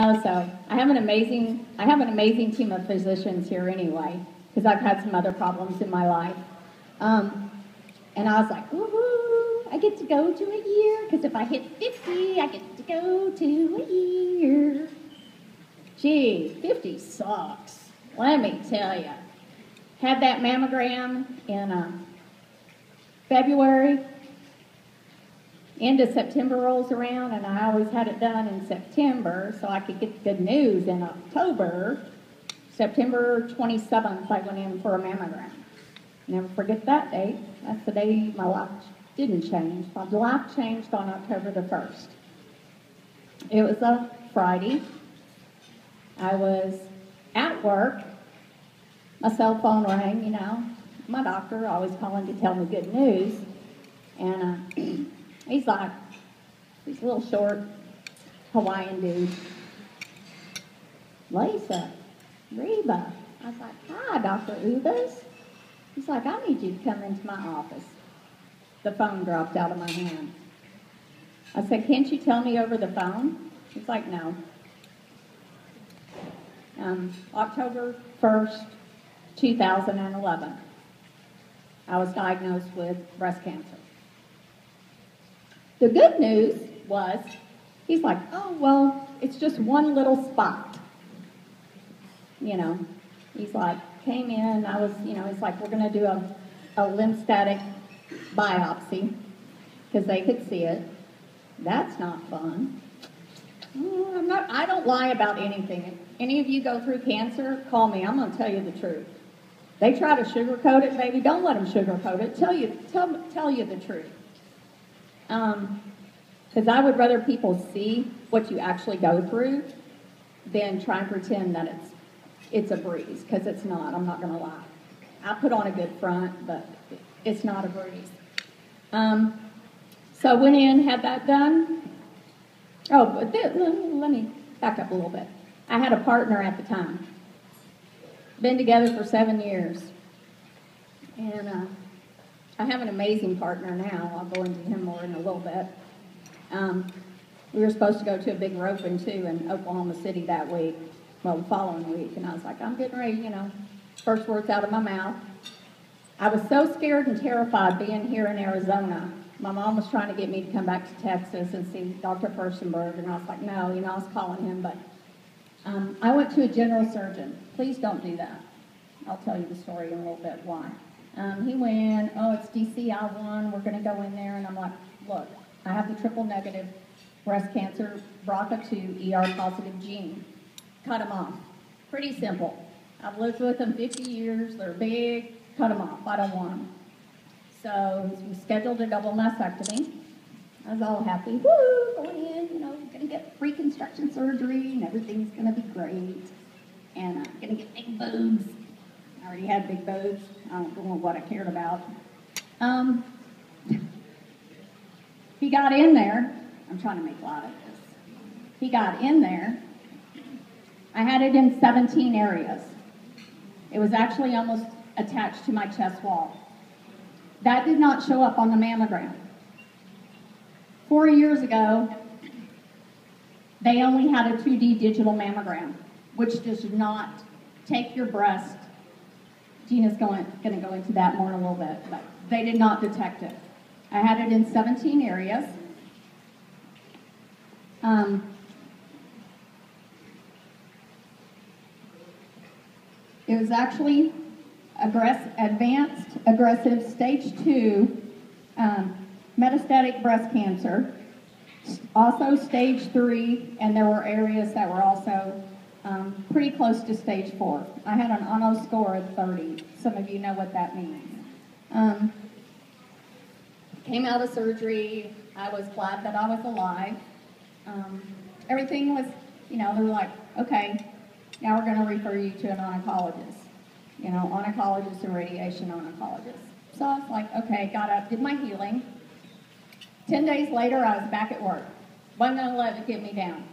So I have an amazing team of physicians here anyway, because I've had some other problems in my life. Um, and I was like, woohoo, I get to go to a year, because if I hit 50, I get to go to a year. Gee, 50 sucks. Let me tell you. Had that mammogram in February. End of September rolls around, and I always had it done in September so I could get the good news in October. September 27th, I went in for a mammogram. Never forget that date. That's the day my life didn't change. My life changed on October the 1st. It was a Friday. I was at work. My cell phone rang, you know. My doctor always calling to tell me good news. And he's like, he's a little short Hawaiian dude. Lisa, Reba. I was like, hi, Dr. Ubers. He's like, I need you to come into my office. The phone dropped out of my hand. I said, can't you tell me over the phone? He's like, no. October 1st, 2011, I was diagnosed with breast cancer. The good news was, he's like, oh, well, it's just one little spot. You know, he's like, came in, I was, you know, he's like, we're going to do a lymphatic biopsy because they could see it. That's not fun. I don't lie about anything. If any of you go through cancer, call me. I'm going to tell you the truth. They try to sugarcoat it, baby. Don't let them sugarcoat it. Tell you the truth. Because I would rather people see what you actually go through than try and pretend that it's a breeze, because it's not. I'm not going to lie. I put on a good front, but it's not a breeze. So I went in, had that done. Oh, but let me back up a little bit. I had a partner at the time. Been together for 7 years. And I have an amazing partner now. I'll go into him more in a little bit. We were supposed to go to a big roping too in Oklahoma City that week, well, the following week, and I was like, I'm getting ready, you know, first words out of my mouth. I was so scared and terrified being here in Arizona. My mom was trying to get me to come back to Texas and see Dr. Furstenberg, and I was like, no, you know, I was calling him, but I went to a general surgeon. Please don't do that. I'll tell you the story in a little bit why. He went in, oh, it's DCI1, we're going to go in there, and I'm like, look, I have the triple negative breast cancer BRCA2 ER positive gene. Cut them off. Pretty simple. I've lived with them 50 years, they're big, cut them off, I don't want them. So we scheduled a double mastectomy. I was all happy, woo, going in, you know, going to get reconstruction surgery, and everything's going to be great, and I'm going to get big boobs. I already had big boobs. I don't know what I cared about. He got in there. I'm trying to make light of this. He got in there. I had it in 17 areas. It was actually almost attached to my chest wall. That did not show up on the mammogram. 4 years ago, they only had a 2D digital mammogram, which does not take your breast. Gina's going to go into that more in a little bit, but they did not detect it. I had it in 17 areas. It was actually advanced aggressive stage 2 metastatic breast cancer, also stage 3, and there were areas that were also pretty close to stage 4. I had an ONO score of 30. Some of you know what that means. Came out of surgery. I was glad that I was alive. Everything was, you know, they were like, okay, now we're going to refer you to an oncologist. You know, oncologist and radiation oncologist. So I was like, okay, got up, did my healing. 10 days later, I was back at work. Wasn't going to let it get me down.